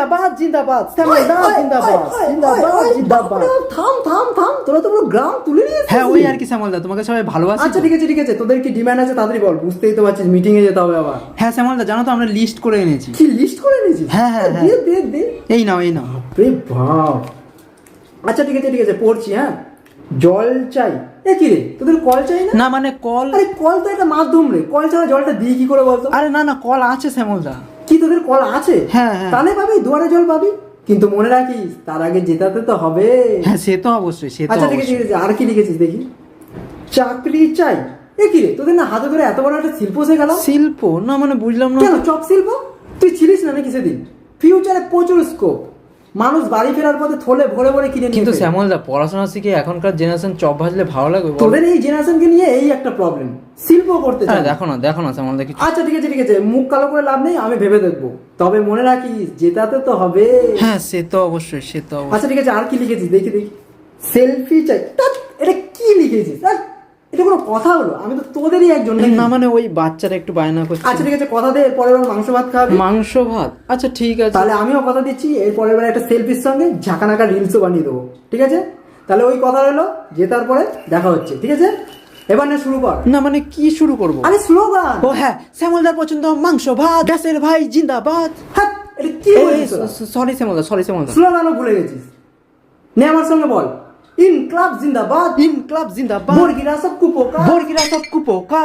জিন্দাবাদ জিন্দাবাদ শ্যামলদা জিন্দাবাদ জিন্দাবাদ জিন্দাবাদ। থাম থাম থাম, তোরা তো পুরো গ্রাম তুলে নিয়েছিস। হ্যাঁ ওই আর কি শ্যামলদা, তোমাকে সবাই ভালোবাসে। আচ্ছা ঠিক আছে ঠিক আছে, তোদের কি ডিমান্ড আছে তাড়াতাড়ি বল, বুঝতেই তো পারছিস মিটিং এ যেতে হবে আবার। হ্যাঁ শ্যামলদা, জানো তো আমরা লিস্ট করে এনেছি। কি লিস্ট করে নিয়েছিস? হ্যাঁ, হ্যাঁ, হ্যাঁ। দে দে দে। এই নাও এই নাও। রে বাপ। আচ্ছা ঠিক আছে ঠিক আছে, পড়ছি। হ্যাঁ, জল চাই। এ কি রে, তোদের কল চাই না? না মানে কল, আরে কল তো একটা মাধ্যম রে, কল ছাড়া জলটা দিই কি করে বলতো? আরে না না কল আছে শ্যামলদা। কি তোদের কল আছে? হ্যাঁ, হ্যাঁ। তাহলে পাবি, দুয়ারে জল পাবি, কিন্তু মনে রাখিস তার আগে জেতাতে তো হবে। হ্যাঁ সে তো অবশ্যই, সে তো আচ্ছা ঠিক আছে ঠিক অবশ্যই। আছে, আর কি লিখেছিস দেখি? চাকরি চাই। এ কি রে, তোদের না হাতে ধরে এত বড় একটা শিল্প শেখালাম। শিল্প না মানে বুঝলাম না। কেন চপ শিল্প? তুই ছিলিস না নাকি সেদিন? ফিউচারে প্রচুর স্কোপ, মানুষ বাড়ি ফেরার পথে থলে ভরে ভরে কিনে নিয়ে কিন্তু ফেরে। শ্যামলদা পড়াশোনা শিখে এখনকার জেনারেশন চপ ভাজলে ভালো লাগবে বলো? তোদের এই জেনারেশনকে নিয়ে এই একটা প্রবলেম, শিল্প করতে চায় আরে না। দেখো না শ্যামলদা কিছু। আচ্ছা ঠিক আছে ঠিক আছে, মুখ কালো করে লাভ নেই, আমি ভেবে দেখবো, তবে মনে রাখিস জেতাতে তো হবে। হ্যাঁ সে তো অবশ্যই, সে তো অবশ্যই। আচ্ছা ঠিক আছে, আর কি লিখেছিস দেখি দেখি? সেলফি চাই। ধ্যাৎ, এটা কি লিখেছিস? এটা কোনো কথা হলো? আমি তো তোদেরই একজন নাকি? না মানে ওই বাচ্চারা একটু বায়না করছে। আচ্ছা ঠিক আছে, কথা দে, এর পরের বার মাংস ভাত খাবি। মাংস ভাত, আচ্ছা ঠিক আছে। তাহলে আমিও কথা দিচ্ছি, এর পরের বার একটা সেলফির সঙ্গে ঝাঁকানাকা রিলসও বানিয়ে দেবো, ঠিক আছে? তাহলে ওই কথা হলো, জেতার পরে দেখা হচ্ছে, ঠিক আছে? এবার না শুরু কর। না মানে কি শুরু করব? আরে স্লোগান। ও হ্যাঁ, শ্যামলদার পছন্দ মাংস ভাত, গ্যাসের ভাই জিন্দাবাদ। হ্যাঁ, এটা কি বলছিস? Sorry Shyamalda, sorry Shyamalda. স্লোগানও ভুলে গেছিস। নে আমার সঙ্গে বল, ইনকলাব জিন্দাবাদ, ইনকলাব জিন্দাবাদ, মুরগিরা সবকো পোকা। বর্গিরা সবকো পোকা।